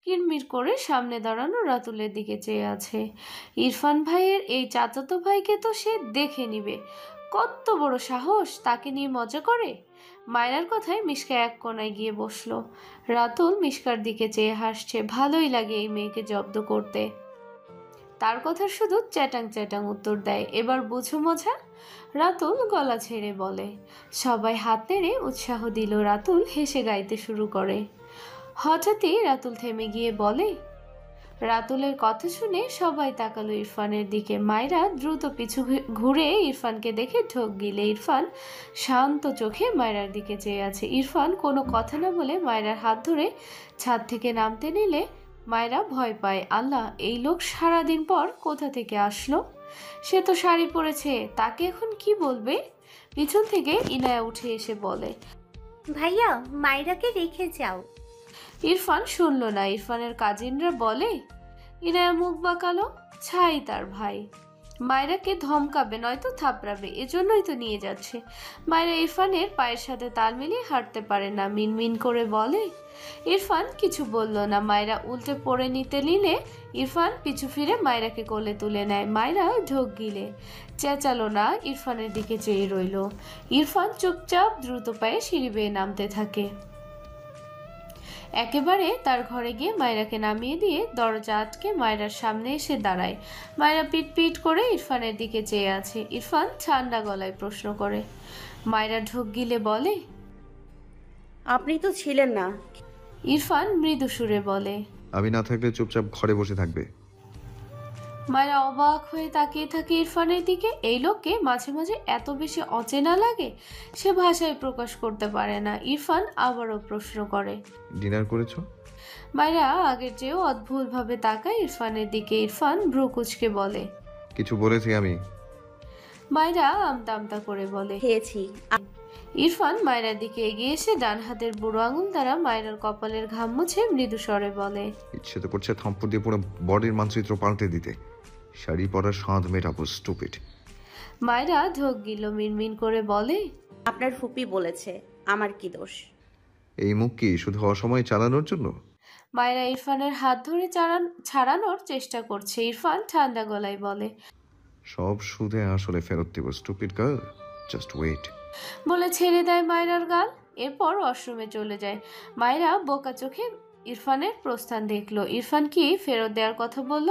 কিরমির করে সামনে দাঁড়ানো রাতুলের দিকে চেয়ে আছে। ইরফান ভাইয়ের এই চাচাতো ভাইকে তো সে দেখে নিবে। কত বড় সাহস, তাকে নিয়ে মজা করে। মায়রার কথায় মিশকা এক কোনায় গিয়ে বসলো। রাতুল মিশকার দিকে চেয়ে হাসছে। ভালোই লাগে এই মেয়েকে জব্দ করতে। তার কথা শুধু চ্যাটাং চ্যাটাং উত্তর দেয়। এবার বুঝো মজা? রাতুল গলা ছেড়ে বলে। সবাই হাত নেড়ে উৎসাহ দিল। রাতুল হেসে গাইতে শুরু করে। হঠাৎই রাতুল থেমে গিয়ে বলে। রাতুলের কথা শুনে সবাই তাকালো ইরফানের দিকে। মায়রা দ্রুত পিছু ঘুরে ইরফানকে দেখে ঢোক গিলে। ইরফান শান্ত চোখে মায়রার দিকে চেয়ে আছে। ইরফান কোনো কথা না বলে মায়রার হাত ধরে ছাদ থেকে নামতে নিলে মায়রা ভয় পায়। আল্লাহ, এই লোক সারাদিন পর কোথা থেকে আসলো? সে তো শাড়ি পরেছে, তাকে এখন কি বলবে? পিছন থেকে ইনায়া উঠে এসে বলে, ভাইয়া মাইরাকে রেখে যাও। ইরফান শুনল না। ইরফানের কাজিনরা বলে। ইনায়া মুখ বাঁকালো। ছাই তার ভাই। মায়রাকে ধমকাবে নয়তো থাপড়াবে, এজন্যই তো নিয়ে যাচ্ছে। মায়রা ইরফানের পায়ের সাথে তাল মিলিয়ে হাঁটতে পারে না, মিনমিন করে বলে। ইরফান কিছু বলল না। মায়রা উল্টে পড়ে নিতে নিলে ইরফান পিছু ফিরে মায়রাকে কোলে তুলে নেয়। মায়রা ঢোক গিলে চেঁচালো না, ইরফানের দিকে চেয়ে রইল। ইরফান চুপচাপ দ্রুত পায়ে সিঁড়ি বেয়ে নামতে থাকে। একেবারে তার ঘরে গিয়ে মায়রাকে নামিয়ে দিয়ে দরজা আটকে মায়রার সামনে এসে দাঁড়ায়। মায়রা পিট পিট করে ইরফানের দিকে চেয়ে আছে। ইরফান ঠান্ডা গলায় প্রশ্ন করে। মায়রা ঢোক গিলে বলে, আপনি তো ছিলেন না। ইরফান মৃদু সুরে বলে, আমি না থাকলে চুপচাপ ঘরে বসে থাকবে। মায়রা অবাক হয়ে তাকিয়ে থাকে ইরফানের দিকে। এই লোককে মাঝে মাঝে এত বেশি অচেনা লাগে, সে ভাষায় প্রকাশ করতে পারে না। ইরফান আবারও প্রশ্ন করে, ডিনার করেছো? মায়রা আগের চেয়েও অদ্ভুতভাবে তাকায় ইরফানের দিকে। ইরফান ভ্রু কুঁচকে বলে, কিছু বলেছি আমি? মায়রা আমতা আমতা করে বলে, খেয়েছি। ইরফান মায়রার দিকে এগিয়ে এসে ডান হাতের বুড়ো আঙুল দ্বারা মায়রার কপালের ঘাম মুছে মৃদু স্বরে বলে, ইচ্ছে তো করছে থাপ্পড় দিয়ে পুরো বডির মানচিত্র পাল্টে দিতে। শাড়ি পরার স্বাদ মেটাবো, স্টুপিড। মায়রা ঢোক গিল। মিনমিন করে বলে, আপনার ফুপি বলেছে, আমার কি দোষ? এই মুখ কি শুধু অসময়ে চালানোর জন্য? মায়রা ইরফানের হাত ধরে ছাড়ানোর চেষ্টা করছে। ইরফান ঠান্ডা গলায় বলে, সব সুদে আসলে ফেরত দিব, স্টুপিড গার্ল, জাস্ট ওয়েট। বলে ছেড়ে দেয় মায়রার গাল। এরপর ওয়াশরুমে চলে যায়। মায়রা বোকা চোখে ইরফানের প্রস্থান দেখলো। ইরফান কি ফেরত দেওয়ার কথা বলল?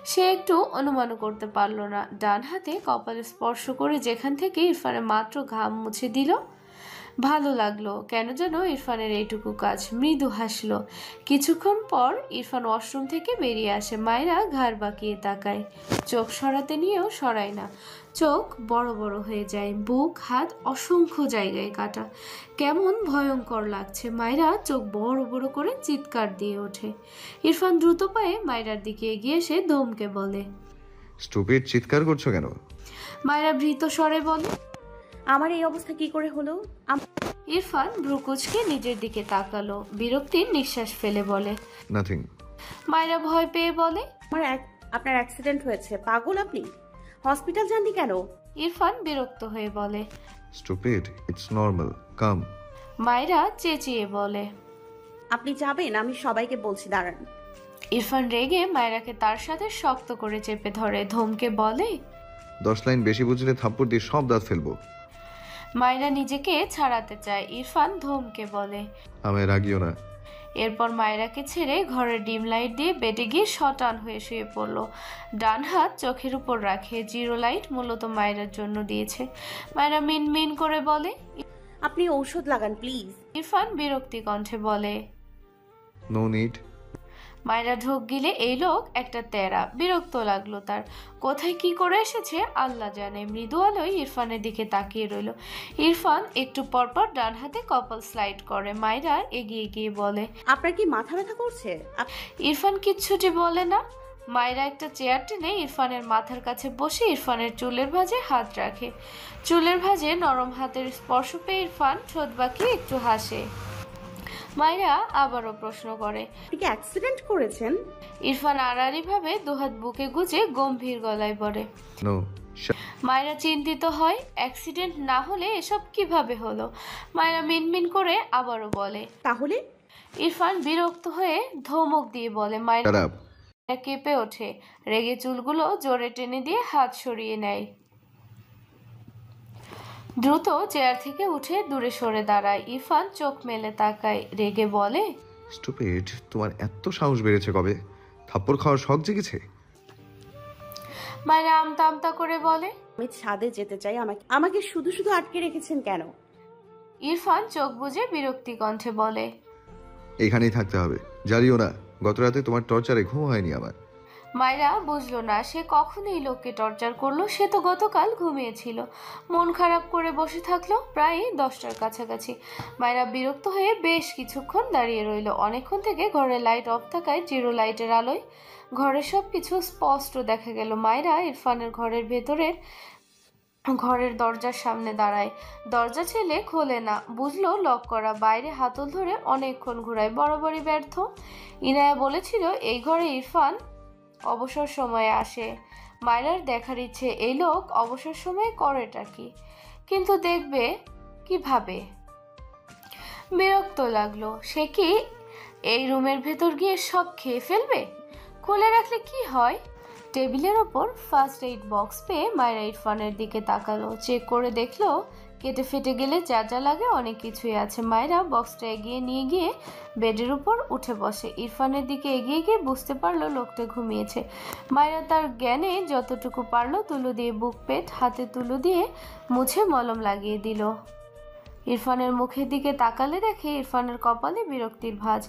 সে একটু অনুমানও করতে পারল না। ডান হাতে কপালে স্পর্শ করে যেখান থেকে ইরফানের মাত্র ঘাম মুছে দিল। ভালো লাগলো কেন যেন ইরফানের এইটুকু কাজ। মৃদু হাসলো। কিছুক্ষণ পর ইরফান ওয়াশরুম থেকে বেরিয়ে আসে। মায়রা ঘাড় বাঁকিয়ে তাকায়। চোখ সরাতে নিয়েও সরায় না। চোখ বড় বড় হয়ে যায়। বুক হাত অসংখ্য জায়গায় কাটা। কেমন ভয়ঙ্কর লাগছে। মায়রা চোখ বড় বড় করে চিৎকার দিয়ে ওঠে। ইরফান দ্রুত পায়ে মায়রার দিকে এগিয়ে এসে ধমকে বলে, স্টুপিড, চিৎকার করছো কেন? মায়রা ভীত স্বরে বলে, আমার এই অবস্থা কি করে হলো? ইরফান ভ্রুকুচকে নিজের দিকে তাকালো। বিরক্তির নিঃশ্বাস ফেলে বলে, নাথিং। মায়রা ভয় পেয়ে বলে, আপনার অ্যাক্সিডেন্ট হয়েছে, পাগল আপনি? হসপিটাল যাননি কেন? ইরফান বিরক্ত হয়ে বলে, স্টুপিড, ইটস নর্মাল, কাম। মায়রা চেঁচিয়ে বলে, আপনি যাবেন? আমি সবাইকে বলছি, দাঁড়ান। ইরফান রেগে মায়রাকে তার সাথে শক্ত করে চেপে ধরে। ধমকে বলে, 10 লাইন বেশি বুঝলে থাপ্পড় দিয়ে সব দাঁত ফেলবো। মায়রা নিজেকে ছাড়াতে চায়। ইরফান ধমকে বলে, আমায় রাগিও না। এরপর মায়রাকে ছেড়ে ঘরের ডিম লাইট দিয়ে বেডে গিয়ে শটান হয়ে শুয়ে পড়ল। ডান হাত চোখের উপর রাখে। জিরো লাইট মূলত মায়রার জন্য দিয়েছে। মায়রা মিনমিন করে বলে, আপনি ঔষধ লাগান প্লিজ। ইরফান বিরক্তি কণ্ঠে বলে, নো নিড। মায়রা ঢোক গিলে এই লোক একটা তেরা। বিরক্ত লাগলো তার। কোথায় কি করে এসেছে আল্লাহ জানে। মৃদু আলোয় ইরফানের দিকে তাকিয়ে রইল। ইরফান একটু পরপর ডান হাতে কপাল স্লাইড করে। মায়রা এগিয়ে গিয়ে বলে, আপনার কি মাথা ব্যথা করছে? ইরফান কিচ্ছুটি বলে না। মায়রা একটা চেয়ার টেনে ইরফানের মাথার কাছে বসে ইরফানের চুলের ভাঁজে হাত রাখে। চুলের ভাঁজে নরম হাতের স্পর্শ পেয়ে ইরফান ঠোঁট বাঁকিয়ে একটু হাসে। মায়রা আবারও প্রশ্ন করে, আপনি কি অ্যাক্সিডেন্ট করেছেন? ইরফান আড়াআড়ি ভাবে দুহাত বুকে গুজে গম্ভীর গলায় বলে, নো। মায়রা চিন্তিত হয়। অ্যাক্সিডেন্ট না হলে এসব কিভাবে হলো? মায়রা মিনমিন করে আবারও বলে, তাহলে? ইরফান বিরক্ত হয়ে ধমক দিয়ে বলে। মায়েরা খারাপ। কেঁপে ওঠে, রেগে চুলগুলো জোরে টেনে দিয়ে হাত সরিয়ে নেয়। দ্রুত চেয়ার থেকে উঠে দূরে সরে দাঁড়ায়। ইরফান চোখ মেলে তাকায়, রেগে বলে, স্টুপিড, তোমার এত সাহস বেড়েছে কবে? থাপ্পড় খাওয়ার শখ জেগেছে? মায়েরা আমতা আমতা করে বলে। আমি ছাদে যেতে চাই, আমাকে আমাকে শুধু শুধু আটকে রেখেছেন কেন? ইরফান চোখ বুজে বিরক্তি কণ্ঠে বলে। এখানেই থাকতে হবে, জানিও না গত রাতে তোমার টর্চারে ঘুম হয়নি আমার। মায়েরা বুঝলো না সে কখন এই লোককে টর্চার করলো। সে তো গতকাল ঘুমিয়েছিল, মন খারাপ করে বসে থাকলো প্রায় 10টার কাছাকাছি। মায়েরা বিরক্ত হয়ে বেশ কিছুক্ষণ দাঁড়িয়ে রইল। অনেকক্ষণ থেকে ঘরের লাইট অফ থাকায় জিরো লাইটের আলোয় ঘরের সব কিছু স্পষ্ট দেখা গেল। মায়েরা ইরফানের ঘরের দরজার সামনে দাঁড়ায়। দরজা ছেলে খোলে না, বুঝলো লক করা। বাইরে হাতল ধরে অনেকক্ষণ ঘুরায়, বরাবরই ব্যর্থ। ইনায়া বলেছিল এই ঘরে ইরফান অবসর সময়ে আসে। মায়েরার দেখার ইচ্ছে এই লোক অবসর সময়ে করেটা কি, কিন্তু দেখবে কিভাবে। বিরক্ত লাগলো। সে কি এই রুমের ভেতর গিয়ে সব খেয়ে ফেলবে? খুলে রাখলে কি হয়? টেবিলের ওপর ফার্স্ট এইড বক্স পেয়ে মায়েরা ইরফানের দিকে তাকালো। চেক করে দেখলো কেটে ফেটে গেলে যা যা লাগে অনেক কিছুই আছে। মায়েরা বক্সটা এগিয়ে নিয়ে গিয়ে বেডের উপর উঠে বসে। ইরফানের দিকে এগিয়ে গিয়ে বুঝতে পারলো লোকটা ঘুমিয়েছে। মায়েরা তার জ্ঞানে যতটুকু পারলো তুলো দিয়ে বুক পেট হাতে তুলো দিয়ে মুছে মলম লাগিয়ে দিল। ইরফানের মুখের দিকে তাকালে দেখে ইরফানের কপালে বিরক্তির ভাঁজ,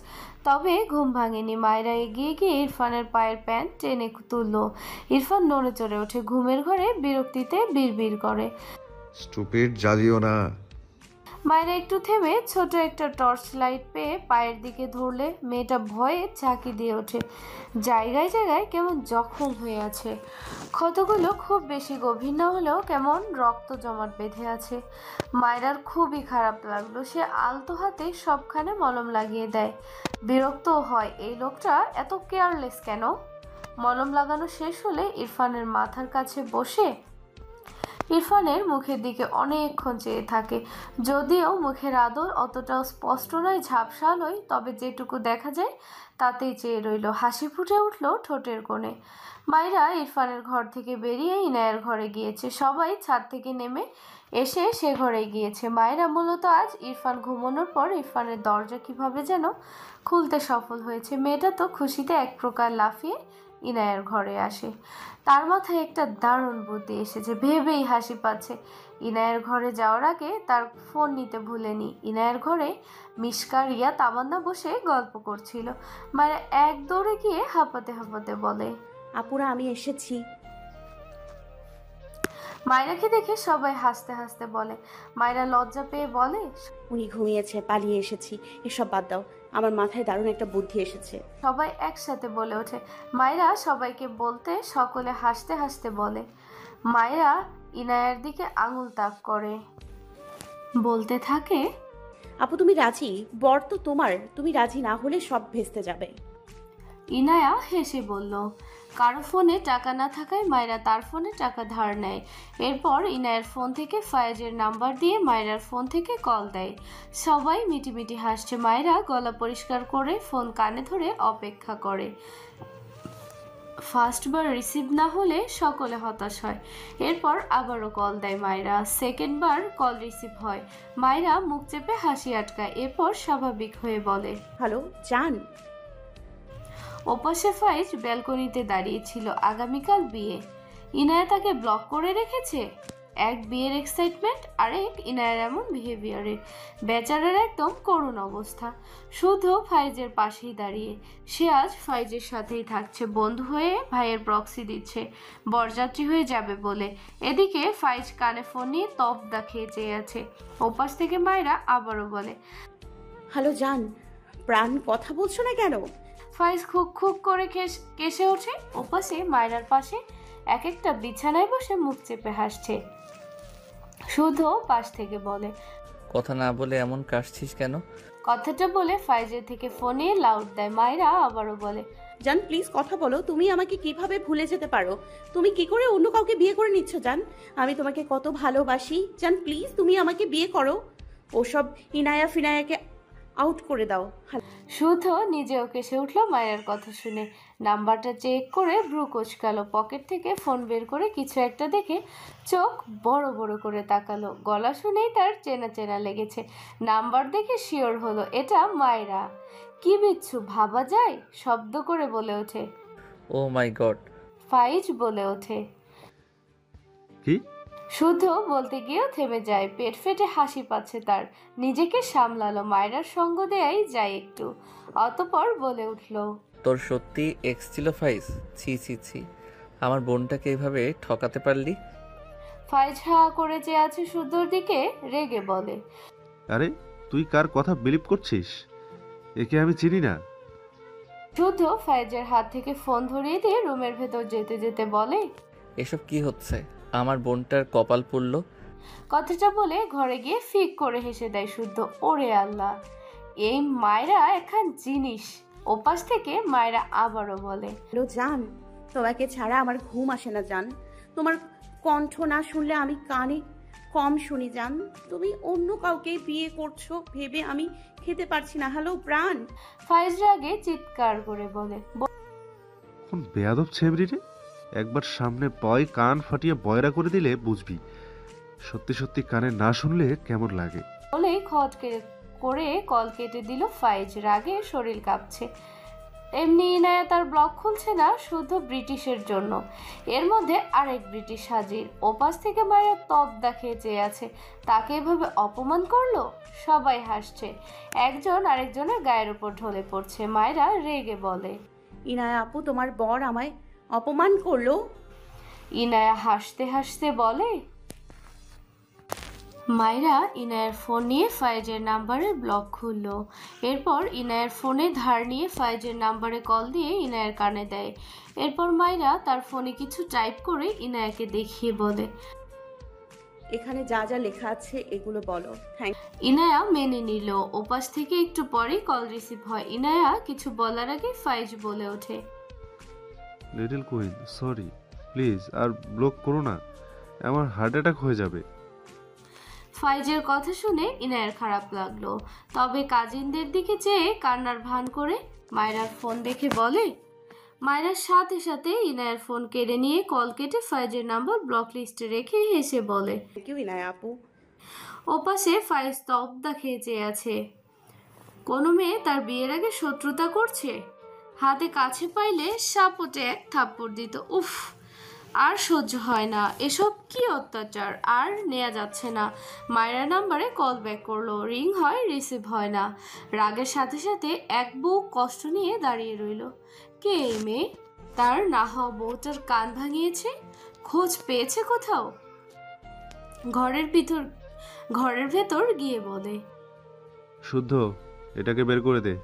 তবে ঘুম ভাঙেনি। মায়েরা এগিয়ে গিয়ে ইরফানের পায়ের প্যান্ট টেনে তুললো। ইরফান নড়ে চড়ে ওঠে, ঘুমের ঘরে বিরক্তিতে বিড়বিড় করে। স্টুপিড, জ্বালিও না। মায়েরা একটু থেমে ছোট একটা টর্চ লাইট পেয়ে পায়ের দিকে ধরলে মেয়েটা ভয়ে ঝাঁকি দিয়ে ওঠে। জায়গায় জায়গায় কেমন জখম হয়ে আছে, ক্ষতগুলো খুব বেশি গভীর না হলেও কেমন রক্ত জমাট বেঁধে আছে। মায়েরার খুবই খারাপ লাগলো। সে আলতো হাতে সবখানে মলম লাগিয়ে দেয়। বিরক্তও হয়, এই লোকটা এত কেয়ারলেস কেন। মলম লাগানো শেষ হলে ইরফানের মাথার কাছে বসে ইরফানের মুখের দিকে অনেকক্ষণ চেয়ে থাকে। যদিও মুখের আদর অতটাও স্পষ্ট নয়, ঝাপসা আলোয়, তবে যেটুকু দেখা যায় তাতেই চেয়ে রইল। হাসি ফুটে উঠল ঠোঁটের কোণে। মায়েরা ইরফানের ঘর থেকে বেরিয়ে ইনায়ের ঘরে গিয়েছে। সবাই ছাদ থেকে নেমে এসে সে ঘরে গিয়েছে। মায়েরা মূলত আজ ইরফান ঘুমানোর পর ইরফানের দরজা কিভাবে যেন খুলতে সফল হয়েছে। মেয়েটা তো খুশিতে এক প্রকার লাফিয়ে ইনায়ের ঘরে আসে। তার মাথায় একটা দারুণ বুদ্ধি এসেছে, ভেবেই হাসি পাচ্ছে। ইনায়ের ঘরে যাওয়ার আগে তার ফোন নিতে ভুলেনি। ইনায়ের ঘরে মিশকা, রিয়া, তামান্না বসে গল্প করছিল। মায়েরা এক দৌড়ে গিয়ে হাঁপাতে হাঁপাতে বলে, আপুরা আমি এসেছি। মায়েরাকে দেখে সবাই হাসতে হাসতে বলে। মায়েরা লজ্জা পেয়ে বলে, উনি ঘুমিয়েছে, পালিয়ে এসেছি। এসব বাদ দাও, আমার মাথায় দারুণ একটা বুদ্ধি এসেছে। সবাই একসাথে বলে ওঠে। মায়েরা সবাইকে বলতে সকলে হাসতে হাসতে বলে। মায়েরা ইনায়ের দিকে আঙুল তাক করে বলতে থাকে, আপু তুমি রাজি? বর তো তোমার, তুমি রাজি না হলে সব ভেস্তে যাবে। ইনায়া হেসে বলল, কারো ফোনে টাকা না থাকায় মায়েরা তার ফোনে টাকা ধার নেয়। এরপর ইনায়ের ফোন থেকে ফায়েজের নাম্বার দিয়ে মায়েরার ফোন থেকে কল দেয়। সবাই মিটিমিটি হাসছে। মায়েরা গলা পরিষ্কার করে ফোন কানে ধরে অপেক্ষা করে। ফার্স্টবার রিসিভ না হলে সকলে হতাশ হয়। এরপর আবারও কল দেয় মায়েরা। সেকেন্ডবার কল রিসিভ হয়। মায়েরা মুখ চেপে হাসি আটকায়। এরপর স্বাভাবিক হয়ে বলে, হ্যালো জান। ওপাশে ফাইজ ব্যালকনিতে দাঁড়িয়েছিল। আগামীকাল বিয়ে। ইনায়া তাকে ব্লক করে রেখেছে। এক বিয়ের এক্সাইটমেন্ট, আরেক ইনায়ার এমন বিহেভিয়ারে। বেচারার একদম করুণ অবস্থা। শুধু ফাইজের পাশেই দাঁড়িয়ে। সে আজ ফাইজের সাথেই থাকছে, বন্ধু হয়ে ভাইয়ের প্রক্সি দিচ্ছে, বরযাত্রী হয়ে যাবে বলে। এদিকে ফাইজ কানে ফোন নিয়ে তফদা খেয়ে চেয়ে আছে। ওপাশ থেকে মায়েরা আবারও বলে, হ্যালো জান, প্রাণ কথা বলছো না কেন? ফাইজ খুব খুব করে কেসে ওঠে। ওপাশে মায়রার পাশে এক একটা বিছানায় বসে মুখ চেপে হাসছে। শুধু পাশ থেকে বলে, কথা না বলে এমন কাশছিস কেন? কথাটা বলে ফাইজের থেকে ফোনে লাউড দেয়। মায়রা আবারও বলে, জান প্লিজ কথা বলো। তুমি আমাকে কিভাবে ভুলে যেতে পারো? তুমি কি করে অন্য কাউকে বিয়ে করে নিচ্ছ জান? আমি তোমাকে কত ভালোবাসি জান, প্লিজ তুমি আমাকে বিয়ে করো। ওসব ইনায়া ফিনায়াকে আউট করে দাও। শুদ্ধ নিজেও কেসে উঠল মায়ের কথা শুনে। নাম্বারটা চেক করে ভ্রু কোচকালো। পকেট থেকে ফোন বের করে কিছু একটা দেখে চোখ বড় বড় করে তাকালো। গলা শুনেই তার চেনা চেনা লেগেছে। নাম্বার দেখে শিওর হলো এটা মায়েরা। কি বিচ্ছু, ভাবা যায়? শব্দ করে বলে ওঠে। ও মাই গড। ফাইজ বলে ওঠে। কি? শুদ্ধ বলতে গিয়েও থেমে যায়। পেট ফেটে হাসি পাচ্ছে তার। নিজেকে সামলালো। মায়েরার সঙ্গ দেয়াই যায় একটু। অতঃপর বলে উঠল, তোর সত্যি এক্স ছিল ফাইজ? ছি ছি ছি, আমার বোনটাকে এভাবে ঠকাতে পারলি? ফাইজ হা করে চেয়ে আছে শুদ্ধর দিকে, রেগে বলে। আরে তুই কার কথা বিলিভ করছিস? একে আমি চিনি না। শুদ্ধ ফাইজের হাত থেকে ফোন ধরিয়ে দিয়ে রুমের ভেতর যেতে যেতে বলে, এসব কি হচ্ছে? আমার বোনটার কপাল পুড়ল। কথাটা বলে ঘরে গিয়ে ফিক করে হেসে দেয় শুদ্ধ। ওরে আল্লাহ, এই মায়েরা এখন জিনিস। ওপাশ থেকে মায়েরা আবারও বলে, হ্যালো জান, তোমাকে ছাড়া আমার ঘুম আসে না জান। তোমার কণ্ঠ না শুনলে আমি কানে কম শুনি জান। তুমি অন্য কাউকে বিয়ে করছো ভেবে আমি খেতে পারছি না। হ্যালো প্রাণ। ফাইজ রাগে চিৎকার করে বলে, কোন বেয়াদব ছেবরি রে! একবার সামনে পয় কান ফাটিয়ে বয়রা করে দিলে বুঝবি সত্যি সত্যি কানে না শুনলে কেমন লাগে। বলেই করে কল কেটে দিল ফাইজ। রাগে শরীর কাঁপছে। এমনি ইনায়া তার ব্লগ খুলছে না শুদ্ধ ব্রিটিশের জন্য। এর মধ্যে আরেক ব্রিটিশ হাজির। ওপাশ থেকে মায়ের তপ দেখিয়ে চেয়ে আছে। তাকে এভাবে অপমান করলো। সবাই হাসছে। একজন আরেকজনের গায়ের উপর ঢলে পড়ছে। মায়েরা রেগে বলে, ইনায়া আপু, তোমার বর আমায় অপমান করলো। ইনায়া হাসতে হাসতে বলে। মায়েরা ইনায়ার ফোন নিয়ে ফাইজের নাম্বারে ব্লক খুলল। এরপর ইনায়ার ফোনে ধার নিয়ে ফাইজের নাম্বারে কল দিয়ে ইনায়ার কানে দেয়। এরপর মায়েরা তার ফোনে কিছু টাইপ করে ইনায়াকে দেখিয়ে বলে, এখানে যা যা লেখা আছে এগুলো বলো। থ্যাংক। ইনায়া মেনে নিল। ওপাশ থেকে একটু পরেই কল রিসিভ হয়। ইনায়া কিছু বলার আগে ফাইজ বলে ওঠে, লিটল কুইন, সরি, প্লিজ আর ব্লক করো না, আমার হার্ট অ্যাটাক হয়ে যাবে। ফাইজের কথা শুনে ইনায়ার খারাপ লাগলো। তবে কাজিনদের দিকে চেয়ে কান্নার ভান করে মায়েরার ফোন দেখে বলে। মায়েরার সাথে সাথে ইনায়ার ফোন কেড়ে নিয়ে কল কেটে ফাইজের নাম্বার ব্লক লিস্টে রেখে হেসে বলে, ইউ ইনায়া আপু। ওপাশে ফাইজ তবদা খেয়ে চেয়ে আছে। কোনো মেয়ে তার বিয়ের আগে শত্রুতা করছে? হাতে কাছে পাইলে সাপোটে এক থাপ্পড় দিত। উফ, আর সহ্য হয় না। এসব কি অত্যাচার, আর নেওয়া যাচ্ছে না। মায়েরা নাম্বারে কল ব্যাক করলো। রিং হয়, রিসিভ হয় না। রাগের সাথে সাথে এক বউ কষ্ট নিয়ে দাঁড়িয়ে রইল। কে এই মেয়ে? তার না হওয়া বউটার কান ভাঙিয়েছে। খোঁজ পেয়েছে কোথাও? ঘরের ভেতর গিয়ে বলে, শুদ্ধ, এটাকে বের করে দে।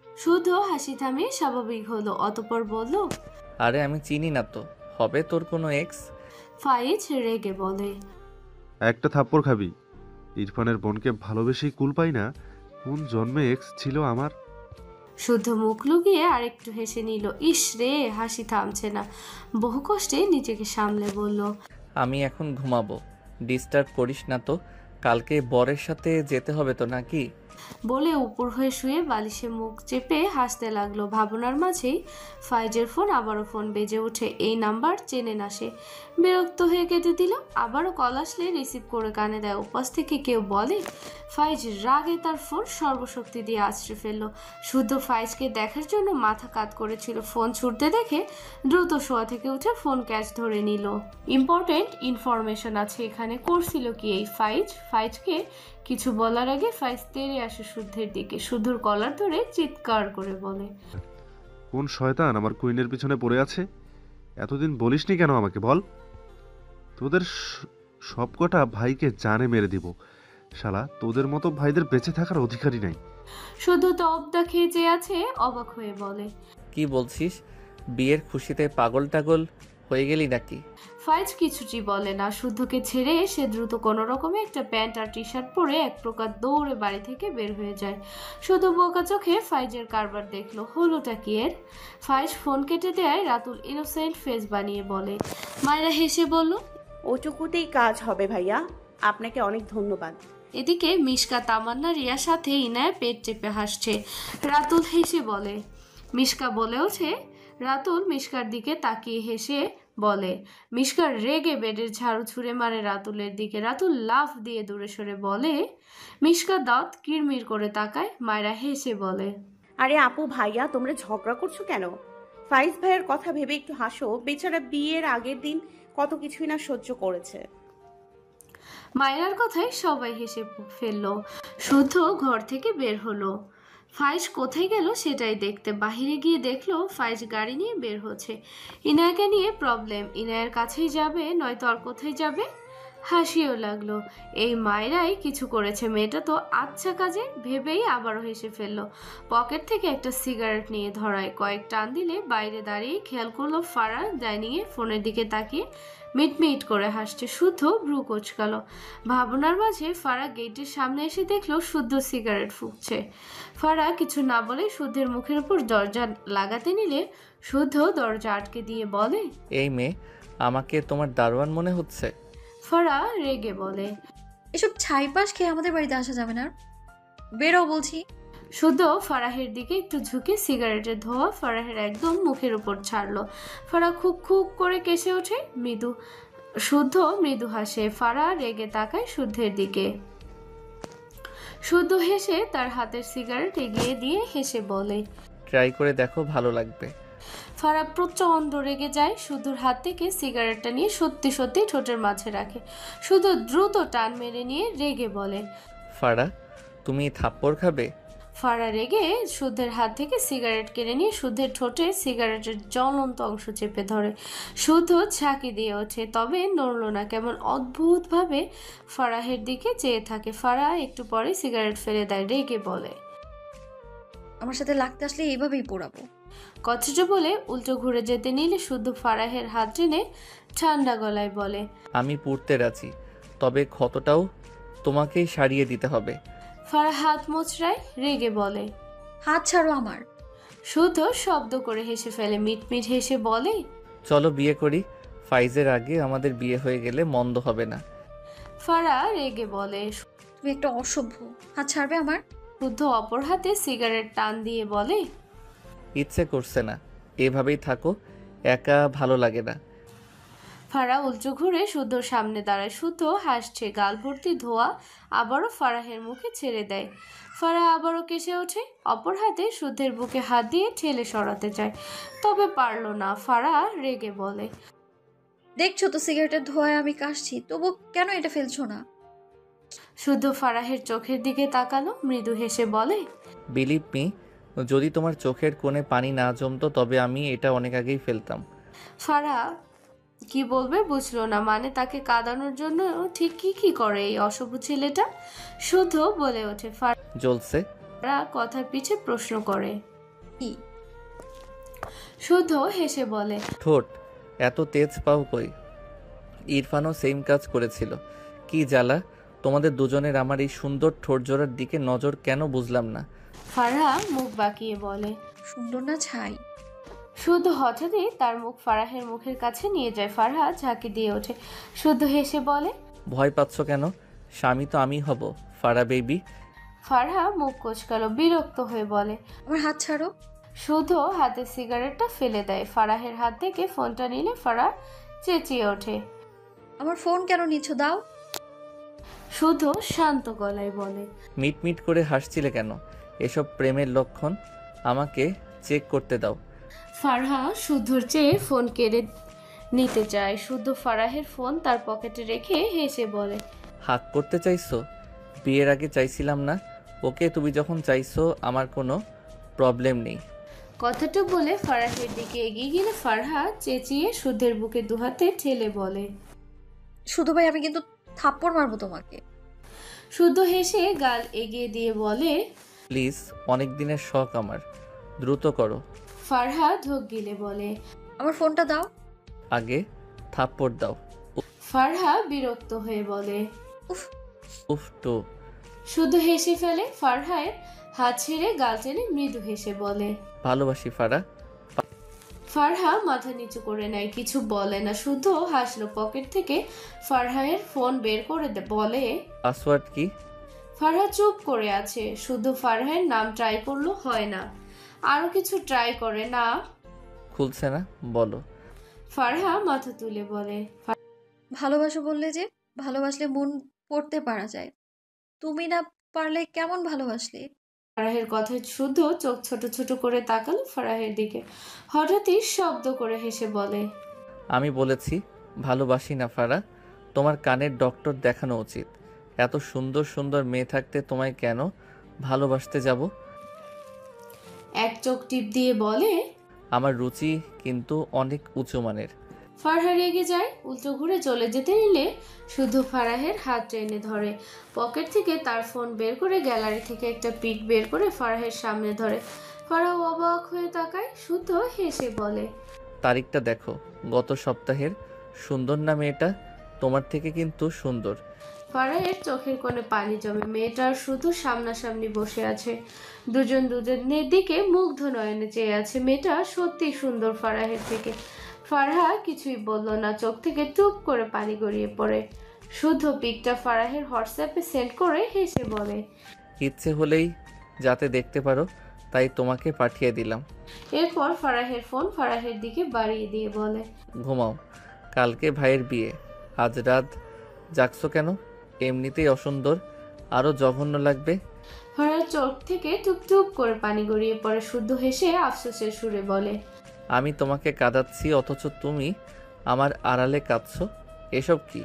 শুধু হাসি থামিয়ে স্বাভাবিক হলো। অতঃপর বলল, আরে আমি চিনি না তো, হবে তোর কোনো এক্স? ফাইজ রেগে বলে, একটা থাপ্পড় খাবি। ইরফানের বোনকে ভালোবেসেই কুল পাই না, কোন জন্মে এক্স ছিল আমার। শুদ্ধ মুখ লুকিয়ে আরেকটু হেসে নিল। ইস রে, হাসি থামছে না। বহু কষ্টে নিজেকে সামলে বলল, আমি এখন ঘুমাবো, ডিস্টার্ব করিস না তো। কালকে বরের সাথে যেতে হবে তো নাকি? বলে উপর হয়ে শুয়ে বালিশে মুখ চেপে হাসতে লাগলো। ভাবনার মাঝেই ফাইজের ফোন আবারও ফোন বেজে ওঠে। এই নাম্বার চেনে না সে। বিরক্ত হয়ে কেটে দিল। আবারও কল আসলে রিসিভ করে কানে দেয়। উপাস থেকে কেউ বলে। ফাইজ রাগে তার ফোন সর্বশক্তি দিয়ে আছড়ে ফেললো। শুদ্ধ ফাইজকে দেখার জন্য মাথা কাত করেছিল। ফোন ছুটতে দেখে দ্রুত শোয়া থেকে উঠে ফোন ক্যাচ ধরে নিল। ইম্পর্টেন্ট ইনফরমেশন আছে এখানে। করছিল কি এই ফাইজকে কিছু বলার আগে ফাইজ তেড়ে আসে শুদ্ধের দিকে। শুদ্ধর কলার ধরে চিৎকার করে বলে, কোন শয়তান আমার কুইনের পিছনে পড়ে আছে? এতদিন বলিসনি কেন আমাকে, বল। তোদের সবকটা ভাইকে জানে মেরে দিব। শালা, তোদের মতো ভাইদের বেঁচে থাকার অধিকারই নাই। শুধু তবদা খেয়ে চেয়ে আছে অবাক হয়ে বলে, কি বলছিস? বিয়ের খুশিতে পাগল টাগল হয়ে গেলি নাকি? ফাইজ কিছুটি বলে না। শুদ্ধকে ছেড়ে সে দ্রুত কোনো রকমে একটা প্যান্ট আর টি শার্ট পরে এক প্রকার দৌড়ে বাড়ি থেকে বের হয়ে যায়। শুধু বোকা চোখে ফাইজের কারবার দেখলো। হলোটা কি এর? ফাইজ ফোন কেটে দেয়। রাতুল ইনোসেন্ট ফেস বানিয়ে বলে। মায়েরা হেসে বলল, ওটুকুতেই কাজ হবে ভাইয়া, আপনাকে অনেক ধন্যবাদ। এদিকে মিশকা, তামান্না, রিয়ার সাথে ইনায়া পেট চেপে হাসছে। রাতুল হেসে বলে। মিশকা বলে ওঠে। রাতুল মিশকার দিকে তাকিয়ে হেসে বলে। মিশকার রেগে বেডের ঝাড়ু ছুঁড়ে মারে রাতুলের দিকে। রাতুল লাফ দিয়ে দূরে সরে বলে। মিশকা দাঁত কিরমির করে তাকায়। মায়েরা হেসে বলে। আরে আপু ভাইয়া, তোমরা ঝগড়া করছো কেন? ফাইজ ভাইয়ের কথা ভেবে একটু হাসো। বেচারা বিয়ের আগের দিন কত কিছুই না সহ্য করেছে। মায়েরার কথায় সবাই হেসে ফেললো। শুদ্ধ ঘর থেকে বের হলো। ফাইজ কোথায় গেল সেটাই দেখতে। বাহিরে গিয়ে দেখলো ফাইজ গাড়ি নিয়ে বের হচ্ছে। ইনায়াকে নিয়ে প্রবলেম। ইনায়ের কাছেই যাবে, নয়তো আর কোথায় যাবে। হাসিও লাগলো। এই মায়েরাই কিছু করেছে, মেয়েটা তো আচ্ছা কাজে ভেবেই আবারও হেসে ফেললো। পকেট থেকে একটা সিগারেট নিয়ে ধরায়। কয়েক টান দিলে বাইরে দাঁড়িয়ে খেয়াল করলো ফারা ডাইনিংয়ে ফোনের দিকে তাকিয়ে মিটমিট করে হাসছে। শুদ্ধ ভ্রু কোচকালো। ভাবনার মাঝে ফারা গেটের সামনে এসে দেখলো শুদ্ধ সিগারেট ফুঁকছে। ফারা কিছু না বলে শুদ্ধের মুখের উপর দরজা লাগাতে নিলে শুদ্ধ দরজা আটকে দিয়ে বলে। এই মেয়ে, আমাকে তোমার দারোয়ান মনে হচ্ছে? ফারা রেগে বলে। এসব ছাইপাশ খেয়ে আমাদের বাড়িতে আসা যাবে না, বেরো বলছি। শুদ্ধ ফারাহের দিকে একটু ঝুঁকে সিগারেটের ধোঁয়া ফারাহের একদম মুখের উপর ছাড়লো। ফারা খুব খুব করে কেসে ওঠে। শুদ্ধ মৃদু হাসে। ফারা রেগে তাকায় শুদ্ধের দিকে। শুদ্ধ হেসে তার হাতের সিগারেট এগিয়ে দিয়ে হেসে বলে। ট্রাই করে দেখো, ভালো লাগবে। ফারা প্রচণ্ড রেগে যায়। শুদ্ধর হাত থেকে সিগারেটটা নিয়ে সত্যি সত্যি ঠোঁটের মাঝে রাখে। শুদ্ধ দ্রুত টান মেরে নিয়ে রেগে বলে। ফারা, তুমি থাপ্পড় খাবে? ফারা রেগে শুদ্ধের হাত থেকে সিগারেট কেড়ে নিয়ে শুদ্ধের ঠোঁটে সিগারেটের জ্বলন্ত অংশ চেপে ধরে। শুদ্ধ ঝাঁকি দিয়ে ওঠে, তবে নড়ল না। কেমন অদ্ভুতভাবে ফারাহের দিকে চেয়ে থাকে। ফারা একটু পরে সিগারেট ফেলে দেয়। রেগে বলে। আমার সাথে লাগতে আসলে এইভাবেই পোড়াবো। কথাটা বলে উল্টো ঘুরে যেতে নিলে শুদ্ধ ফারাহের হাত টেনে ঠান্ডা গলায় বলে। আমি পুড়তে রাজি, তবে ক্ষতটাও তোমাকেই সারিয়ে দিতে হবে। ফারা হাত মোচড়ায়। রেগে বলে। হাত ছাড়ো আমার। শুদ্ধ শব্দ করে হেসে ফেলে। মিটমিট হেসে বলে। চলো বিয়ে করি, ফাইজের আগে আমাদের বিয়ে হয়ে গেলে মন্দ হবে না। ফারা রেগে বলে। তুমি একটা অসভ্য, হাত ছাড়বে আমার। শুদ্ধ অপর হাতে সিগারেট টান দিয়ে বলে। ইচ্ছে করছে না, এভাবেই থাকো, একা ভালো লাগে না। ফারা উল্টো ঘুরে শুদ্ধর সামনে দাঁড়ায়। শুদ্ধ হাসছে। গাল ভর্তি ধোয়া আবারও ফারাহের মুখে ছেড়ে দেয়। ফারা আবারও কেসে ওঠে। অপর হাতে শুদ্ধের বুকে হাত দিয়ে ঠেলে সরাতে চায়, তবে পারল না। ফারা রেগে বলে। দেখছো তো সিগারেটের ধোঁয়ায় আমি কাশছি, তবু কেন এটা ফেলছো না? শুদ্ধ ফারাহের চোখের দিকে তাকালো, মৃদু হেসে বলে। বিলিভ মি, যদি তোমার চোখের কোণে পানি না জমতো তবে আমি এটা অনেক আগেই ফেলতাম। ফারা কি বলবে বুঝলো না। মানে তাকে কাঁদানোর জন্য ঠিক কি করে এই অসভ্য ছেলেটা? শুদ্ধ বলে ওঠে। জ্বলছে। ফারা কথার পিছে প্রশ্ন করে। কি? শুদ্ধ হেসে বলে। ঠোঁট এত তেজ পাও কই? ইরফানও সেম কাজ করেছিল। কি জ্বালা তোমাদের দুজনের আমার এই সুন্দর ঠোঁট জোড়ার দিকে নজর কেন বুঝলাম না। ফারহা মুখ বাঁকিয়ে বলে। সুন্দর না ছাই? শুদ্ধ হঠাৎই তার মুখ ফারাহের মুখের কাছে নিয়ে যায়। ফারহা ঝাঁকি দিয়ে ওঠে। শুদ্ধ হেসে বলে। ভয় পাচ্ছ কেন? স্বামী তো আমি হব, ফারা বেবি। ফারহা মুখ কোচকালো, বিরক্ত হয়ে বলে। আমার হাত ছাড়ো। শুদ্ধ হাতে সিগারেটটা ফেলে দেয়। ফারাহের হাত থেকে ফোনটা নিলে ফারহা চেঁচিয়ে ওঠে। আমার ফোন কেন নিচ্ছ? দাও। শুদ্ধ শান্ত গলায় বলে। মিটমিট করে হাসছিলে কেন? এসব প্রেমের লক্ষণ। আমাকে চেক করতে দাও। ফারহা শুদ্ধর চেয়ে ফোন কেড়ে নিতে চায়। শুদ্ধ ফারাহের ফোন তার পকেটে রেখে হেসে বলে। হাক করতে চাইছো? বিয়ের আগে চাইছিলাম না। ওকে, তুমি যখন চাইছো আমার কোনো প্রবলেম নেই। কথাটা বলে ফারাহের দিকে এগিয়ে গেলে ফারহা চেঁচিয়ে শুদ্ধের বুকে দুহাতে ঠেলে বলে। শুধু ভাই, আমি কিন্তু থাপ্পড় মারবো তোমাকে। শুদ্ধ হেসে গাল এগিয়ে দিয়ে বলে। প্লিজ, অনেক দিনের শখ আমার, দ্রুত করো। ফারহা ঢোক গিলে বলে। আমার ফোনটা দাও। আগে থাপ্পড় দাও। ফারহা বিরক্ত হয়ে বলে। উফ। উফ টু। শুদ্ধ হেসে ফেলে। ফারহার হাত ছেড়ে গাল টেনে মৃদু হেসে বলে। ভালোবাসি ফারা। ফারহা মাথা নিচু করে নেয়, কিছু বলে না। শুদ্ধ হাসলো। পকেট থেকে ফারহায়ের ফোন বের করে বলে। পাসওয়ার্ড কি? ফারহা চুপ করে আছে। শুধু ফারহার নাম ট্রাই করলো হয় না, আরো কিছু ট্রাই করে না। খুলছে না, বলো। ফারহা মাথা তুলে বলে। ভালোবাসো বললে যে, ভালোবাসলে মন পড়তে পারা যায়। তুমি না পারলে কেমন ভালোবাসলে? ফারাহের কথায় শুধু চোখ ছোট ছোট করে তাকালো ফারাহের দিকে। হঠাৎই শব্দ করে হেসে বলে, আমি বলেছি ভালোবাসি না ফারা। তোমার কানের ডক্টর দেখানো উচিত। এত সুন্দর সুন্দর মেয়ে থাকতে তোমায় কেন ভালোবাসতে যাব? এক চোখ টিপ দিয়ে বলে। আমার রুচি কিন্তু অনেক উঁচু মানের। ফারহা রেগে যায়, উল্টো ঘুরে চলে যেতে নিলে শুধু ফারাহের হাত টেনে ধরে। পকেট থেকে তার ফোন বের করে গ্যালারি থেকে একটা পিক বের করে ফারাহের সামনে ধরে। ফারাহ অবাক হয়ে তাকায়, শুধু হেসে বলে, তারিখটা দেখো, গত সপ্তাহের। সুন্দর না মেয়েটা? তোমার থেকে কিন্তু সুন্দর। ফারাহের চোখের কোণে পানি জমে। মেয়েটার শুধু সামনাসামনি বসে আছে, দুজনের দিকে মুগ্ধ নয়নে চেয়ে আছে। মেয়েটা সত্যি সুন্দর ফারাহের থেকে। ফারহা কিছুই বলল না, চোখ থেকে টুপ করে পানি গড়িয়ে পড়ে। শুধু পিকটা ফারাহের হোয়াটসঅ্যাপে সেন্ড করে হেসে বলে, ইচ্ছে হলেই যাতে দেখতে পারো তাই তোমাকে পাঠিয়ে দিলাম। এরপর ফারাহের ফোন ফারাহের দিকে বাড়িয়ে দিয়ে বলে, ঘুমাও, কালকে ভাইয়ের বিয়ে। আজ রাত জাগছো কেন? এমনিতেই অসুন্দর, আরও জঘন্য লাগবে। ফারাহের চোখ থেকে টুপ করে পানি গড়িয়ে পড়ে। শুদ্ধ হেসে আফসোসের সুরে বলে, আমি তোমাকে কাঁদাচ্ছি অথচ তুমি আমার আড়ালে কাঁদছো। এসব কি?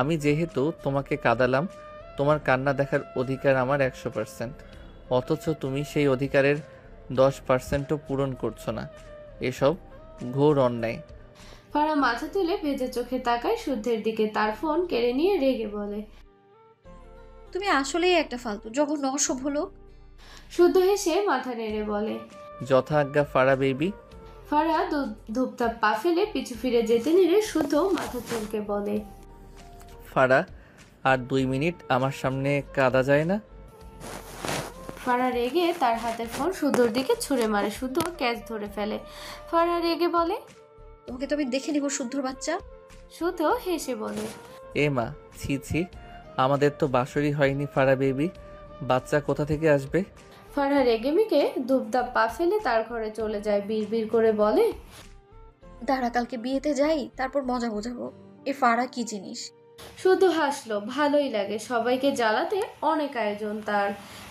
আমি যেহেতু তোমাকে কাঁদালাম, তোমার কান্না দেখার অধিকার আমার 100%, অথচ তুমি সেই অধিকারের 10%ও পূরণ করছো না। এসব ঘোর অন্যায়। ফারা মাথা তুলে ভেজে চোখে তাকায় শুদ্ধের দিকে। তার ফোন কেড়ে নিয়ে রেগে বলে, তুমি আসলেই একটা ফালতু জঘন্য অসভ্য লোক। শুদ্ধ হেসে মাথা নেড়ে বলে। যথা আজ্ঞা ফারা বেবি। ফারা ধূপধাপ পা ফেলে পিছু ফিরে যেতে নিলে শুদ্ধ মাথা চুলকে বলে, ফারা, আর 2 মিনিট আমার সামনে কাঁদা যায় না? ফারা রেগে তার হাতের ফোন শুদ্ধর দিকে ছুঁড়ে মারে। শুদ্ধ ক্যাচ ধরে ফেলে। ফারা রেগে বলে, তোমাকে তো আমি দেখে নিব শুদ্ধর বাচ্চা। শুদ্ধ হেসে বলে, এ মা, ছি ছি, আমাদের তো বাসরই হয়নি ফারা বেবি, বাচ্চা কোথা থেকে আসবে? ফারা রেগে মিকে ধূপধাপ পা ফেলে তার ঘরে চলে যায়। বিড়বিড় করে বলে, দাঁড়া, কালকে বিয়েতে যাই, তারপর মজা বোঝাবো এ ফারা কি জিনিস। শুধু হাসলো। ভালোই লাগে, সবাইকে জ্বালাতে অনেক আয়োজন তার।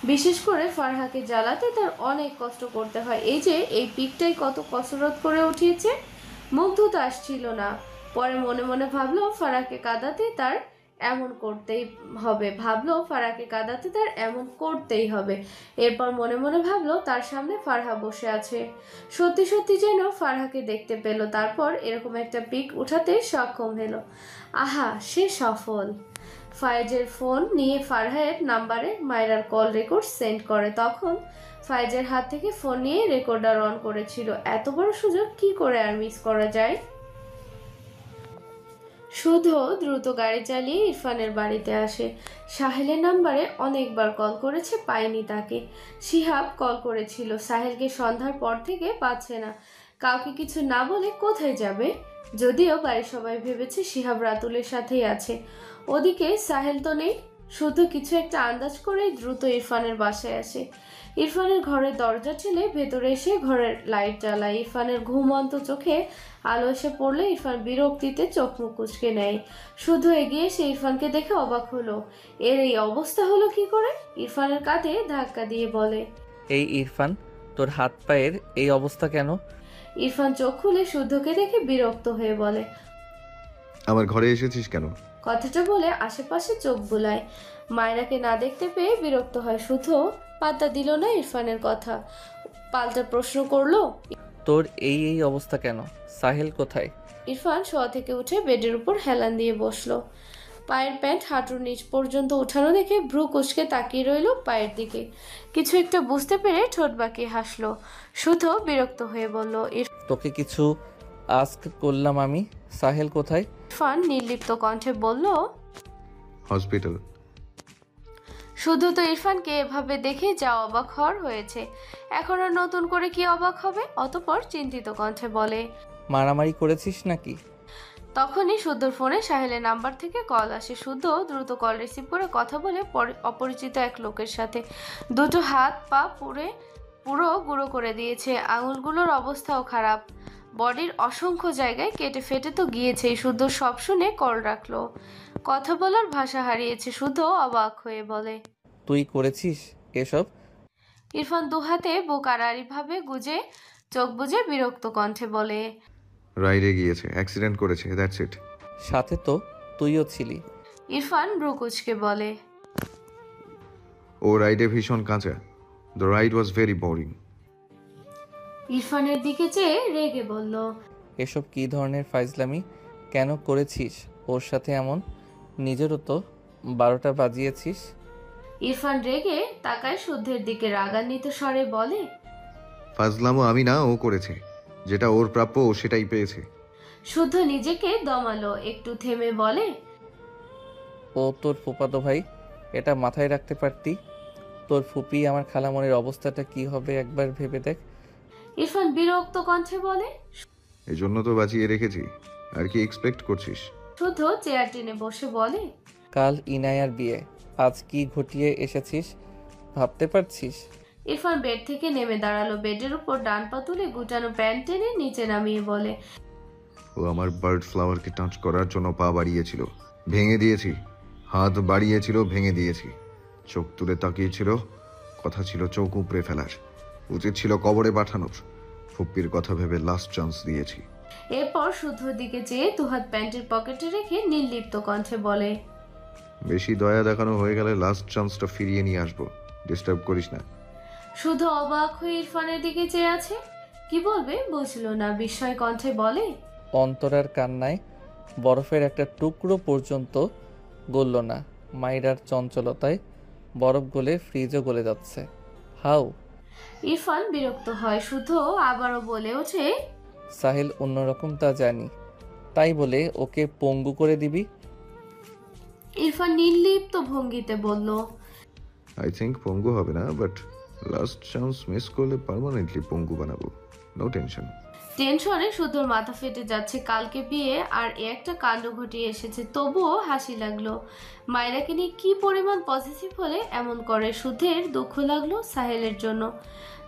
বিশেষ করে ফারহাকে জ্বালাতে তার অনেক কষ্ট করতে হয়। এই যে এই পিকটাই কত কসরত করে উঠিয়েছে। মুগ্ধতা আসছিল না। পরে মনে মনে ভাবলো ফারহাকে কাঁদাতে তার এমন করতেই হবে। এরপর মনে মনে ভাবলো তার সামনে ফারহা বসে আছে। সত্যি সত্যি যেন ফারহাকে দেখতে পেল। তারপর এরকম একটা পিক উঠাতে সক্ষম হলো। আহা, সে সফল। ফায়েজের ফোন নিয়ে ফারহার নাম্বারে মায়রার কল রেকর্ড সেন্ড করে। তখন ফায়েজের হাত থেকে ফোন নিয়ে রেকর্ডার অন করেছিল। এত বড় সুযোগ কি করে আর মিস করা যায়। শুধু দ্রুত গাড়ি চালিয়ে ইরফানের বাড়িতে আসে। সাহেলের নাম্বারে অনেকবার কল করেছে, পায়নি তাকে। শিহাব কল করেছিল, সাহেলকে সন্ধ্যার পর থেকে পাচ্ছে না। কাউকে কিছু না বলে কোথায় যাবে? যদিও বাড়ির সবাই ভেবেছে শিহাব রাতুলের সাথেই আছে। ওদিকে সাহেল তো নেই। শুধু কিছু একটা আন্দাজ করে দ্রুত ইরফানের বাসায় আসে। ইরফানের ঘরের দরজা ঠেলে ভেতরে এসে ঘরের লাইট জ্বালায়। ইরফানের ঘুমন্ত চোখে আলো এসে পড়লে ইরফান বিরক্তিতে চোখ মুখ কুঁচকে নেয়। শুধু এগিয়ে এসে ইরফানকে দেখে অবাক হলো। এর এই অবস্থা হলো কি করে? ইরফানের কাঁধে ধাক্কা দিয়ে বলে, এই ইরফান, তোর হাত পায়ের এই অবস্থা কেন? ইরফান চোখ খুলে শুদ্ধকে দেখে বিরক্ত হয়ে বলে, আমার ঘরে এসেছিস কেন? কথাটা বলে আশেপাশে চোখ বুলায়। মায়রাকে না দেখতে পেয়ে বিরক্ত হয়। শুধু পাত্তা দিল না ইরফানের কথা, পাল্টা প্রশ্ন করলো, তোর এই অবস্থা কেন? সাহেল কোথায়? ইরফান শোয়া থেকে উঠে বেডের উপর হেলান দিয়ে বসলো। পায়ের প্যান্ট হাঁটুর নিচ পর্যন্ত উঠানো দেখে ভ্রু কুঁচকে তাকিয়ে রইল পায়ের দিকে। কিছু একটা বুঝতে পেরে ঠোঁট বাঁকিয়ে হাসলো। শুধু বিরক্ত হয়ে বলল, তোকে কিছু আস্ক করলাম আমি। সাহেল কোথায়? ইরফান নির্লিপ্ত কণ্ঠে বলল, হসপিটাল। শুধু তো ইরফানকে এভাবে দেখে যা অবাক হওয়ার হয়েছে, এখন আর নতুন করে কি অবাক হবে। অতঃপর চিন্তিত কণ্ঠে বলে, মারামারি করেছিস নাকি? তখনই শুদ্ধর ফোনে সাহেলের নাম্বার থেকে কল আসে। শুদ্ধ দ্রুত কল রিসিভ করে কথা বলে অপরিচিত এক লোকের সাথে। দুটো হাত পা পুরো গুঁড়ো করে দিয়েছে, আঙুলগুলোর অবস্থাও খারাপ, বডির অসংখ্য জায়গায় কেটে ফেটে তো গিয়েছেই। শুদ্ধ সব শুনে কল রাখলো। কথা বলার ভাষা হারিয়েছে। শুদ্ধ অবাক হয়ে বলে, তুই করেছিস এসব? ইরফান দুহাতে বুক আড়াআড়িভাবে গুজে চোখ বুজে বিরক্ত কণ্ঠে বলে, রাইডে গিয়েছে, অ্যাক্সিডেন্ট করেছে, দ্যাটস ইট। সাথে তো তুইও ছিলি। ইরফান ব্রুকুচকে বলে, ও রাইডে ভীষণ কাঁচা। The ride was very boring. ইরফানের দিকে চেয়ে রেগে বলল, এসব কী ধরনের ফাইজলামি? কেন করেছিস ওর সাথে এমন? নিজেরও তো 12টা বাজিয়েছিস। ইরফান রেগে তাকায় শুদ্ধের দিকে, রাগান্বিত স্বরে বলে, ফাজলামো আমি না, ও করেছে। যেটা ওর প্রাপ্য ও সেটাই পেয়েছে। শুদ্ধ নিজেকে দমালো, একটু থেমে বলে, ও তোর ফুপাতো ভাই, এটা মাথায় রাখতে পারতি। তোর ফুপি আমার খালামণির অবস্থাটা কি হবে একবার ভেবে দেখ। ইরফান বিরক্ত কণ্ঠে বলে, এই জন্য তো বাঁচিয়ে রেখেছি, আর কি এক্সপেক্ট করছিস? শুদ্ধ চেয়ার টেনে বসে বলে, কাল ইনায়ার বিয়ে, আজ কি ঘটিয়ে এসেছিস ভাবতে পারছিস? ইরফান বেড থেকে নেমে দাঁড়ালো, বেডের উপর ডান পা তুলে গুটানো প্যান্ট টেনে নিচে নামিয়ে বলে, ও আমার বার্ড ফ্লাওয়ারকে টাচ করার জন্য পা বাড়িয়েছিল, ভেঙে দিয়েছি। হাত বাড়িয়েছিল, ভেঙে দিয়েছি। চোখ তুলে তাকিয়েছিল, কথা ছিল চোখ উপড়ে ফেলার, উচিত ছিল কবরে পাঠানোর। ফুপ্পির কথা ভেবে লাস্ট চান্স দিয়েছি। এরপর শুদ্ধর দিকে চেয়ে দুহাত প্যান্টের পকেটে রেখে নির্লিপ্ত কণ্ঠে বলে, বেশি দয়া দেখানো হয়ে গেলে লাস্ট চান্সটা ফিরিয়ে নিয়ে আসবো, ডিস্টার্ব করিস না। শুদ্ধ অবাক হয়ে ইরফানের দিকে চেয়ে আছে, কি বলবে বুঝলো না, বিস্ময় কণ্ঠে বলে, অন্তরার কান্নায় বরফের একটা টুকরো পর্যন্ত গলল না। মাইরার চঞ্চলতায় বরফ গলে ফ্রিজও গলে যাচ্ছে। হাউ। ইরফান বিরক্ত হয়। শুদ্ধ আবারও বলে ওঠে, সাহিল অন্যরকম তা জানি, তাই বলে ওকে পঙ্গু করে দিবি? ইরফান নির্লিপ্ত ভঙ্গিতে বলল, আই থিঙ্ক পঙ্গু হবে না, বাট লাস্ট চান্স মিস করলে পার্মানেন্টলি পঙ্গু বানাবো। No tension. টেনশনে শুদ্ধর মাথা ফেটে যাচ্ছে। কালকে বিয়ে আর এ একটা কাণ্ড ঘটিয়ে এসেছে, তবুও হাসি লাগলো। মায়েরাকে নিয়ে কি পরিমাণ পজিটিভ হলে এমন করে। শুদ্ধের দুঃখ লাগলো সাহেলের জন্য,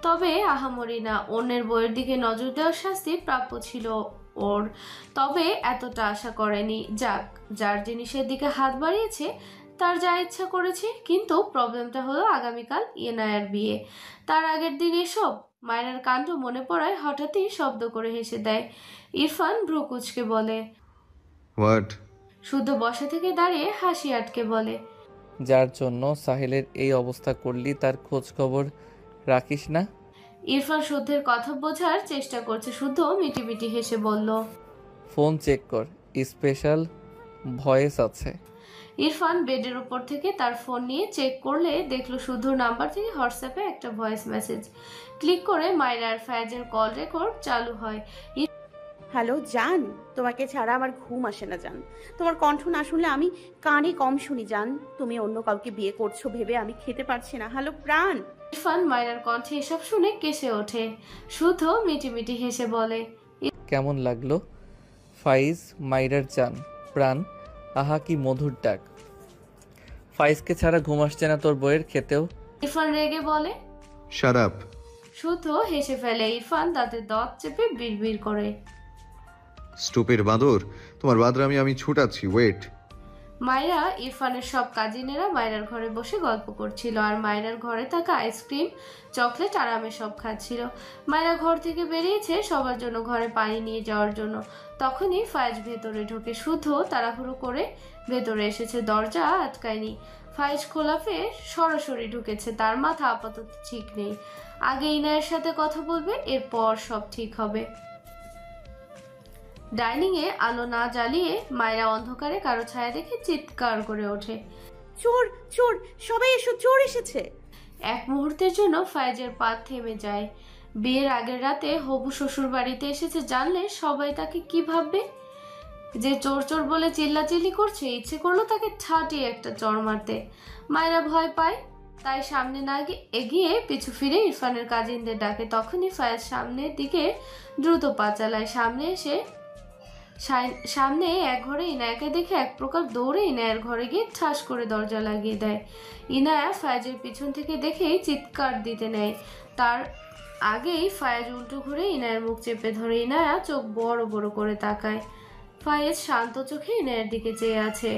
তবে আহামরি না। অন্যের বইয়ের দিকে নজর দেওয়ার শাস্তি প্রাপ্য ছিল ওর, তবে এতটা আশা করেনি। যাক, যার জিনিসের দিকে হাত বাড়িয়েছে তার যা ইচ্ছা করেছে, কিন্তু প্রবলেমটা হলো আগামীকাল ইনায়ার বিয়ে, তার আগের দিন এসব। মায়ের কাণ্ড মনে পড়ায় হঠাৎই শব্দ করে হেসে দেয়। ইরফান ভ্রু কুঁচকে বলে, হোয়াট? শুদ্ধ বসা থেকে দাঁড়িয়ে হাসি আটকে বলে, যার জন্য সাহিলের এই অবস্থা করলি তার খোঁজ খবর রাখিস না? ইরফান শুদ্ধের কথা বোঝার চেষ্টা করছে। শুদ্ধ মিটিমিটি হেসে বলল, ফোন চেক কর, স্পেশাল ভয়েস আছে। ইরফান বেডের উপর থেকে তার ফোন নিয়ে চেক করলে দেখলো শুদ্ধর নাম্বার থেকে হোয়াটসঅ্যাপে একটা ভয়েস মেসেজ। ক্লিক করে মাইরার ফায়াজের কল রেকর্ড চালু হয়। হ্যালো জান, তোমাকে ছাড়া আমার ঘুম আসে না জান। তোমার কণ্ঠ না শুনলে আমি কানে কম শুনি জান। তুমি অন্য কাউকে বিয়ে করছো ভেবে আমি খেতে পারছি না। হ্যালো প্রাণ। ইরফান মাইরার কণ্ঠে এসব শুনে কেসে ওঠে। শুদ্ধ মিটিমিটি হেসে বলে, কেমন লাগলো? ফাইজ মাইরার জান প্রাণ, আহা কি মধুর ডাক। ফাইজকে ছাড়া ঘুম আসছে না তোর বইয়ের খেতেও? ইরফান রেগে বলে। Shut up. শুদ্ধ হেসে ফেলে। ইরফান দাঁতে দাঁত চেপে বিড়বিড় করে, স্টুপিড বাঁদর, তোমার বাদরামি আমি ছুটাচ্ছি, ওয়েট। মায়েরা ইরফানের সব কাজিনেরা মায়েরার ঘরে বসে গল্প করছিল, আর মায়েরার ঘরে থাকা আইসক্রিম চকলেট আরামে সব খাচ্ছিল। মায়েরা ঘর থেকে বেরিয়েছে সবার জন্য ঘরে পানি নিয়ে যাওয়ার জন্য। তখনই ফায়েজ ভেতরে ঢোকে। শুদ্ধ তাড়াহুড়ো করে ভেতরে এসেছে, দরজা আটকায়নি। ফায়েজ খোলাফে সরাসরি ঢুকেছে। তার মাথা আপাতত ঠিক নেই, আগে ইনায়ের সাথে কথা বলবে, এরপর সব ঠিক হবে। ডাইনিং এ আলো না জ্বালিয়ে মায়েরা অন্ধকারে কারো ছায়া দেখে চিৎকার করে ওঠে, চোর চোর, সবাই এসো, চোর এসেছে। এক মুহূর্তের জন্য ফায়েজের পা থেমে যায়। বিয়ের আগের রাতে হবু শ্বশুর বাড়িতে এসেছে জানলে সবাই তাকে কি ভাববে। যে চোর চোর বলে চিল্লাচিল্লি করছে, ইচ্ছে করলো তাকে ঠাটিয়ে একটা চড় মারতে। মায়েরা ভয় পায়, তাই সামনে না এগিয়ে পিছু ফিরে ইরফানের কাজিনদের ডাকে। তখনই ফায়েজ সামনের দিকে দ্রুত পা চালায়। সামনে এসে সামনে এক ঘরে ইনায়াকে দেখে এক প্রকার দৌড়ে ইনায়ের ঘরে গিয়ে ঠাস করে দরজা লাগিয়ে দেয়। ইনায়া ফায়াজের পিছন থেকে দেখেই চিৎকার দিতে নেয়। তার আগেই ফায়াজ উল্টো ঘুরে ইনায়ের মুখ চেপে ধরে। ইনায়া চোখ বড় বড় করে তাকায়। ফায়েজ শান্ত চোখে ইনায়ের দিকে চেয়ে আছে।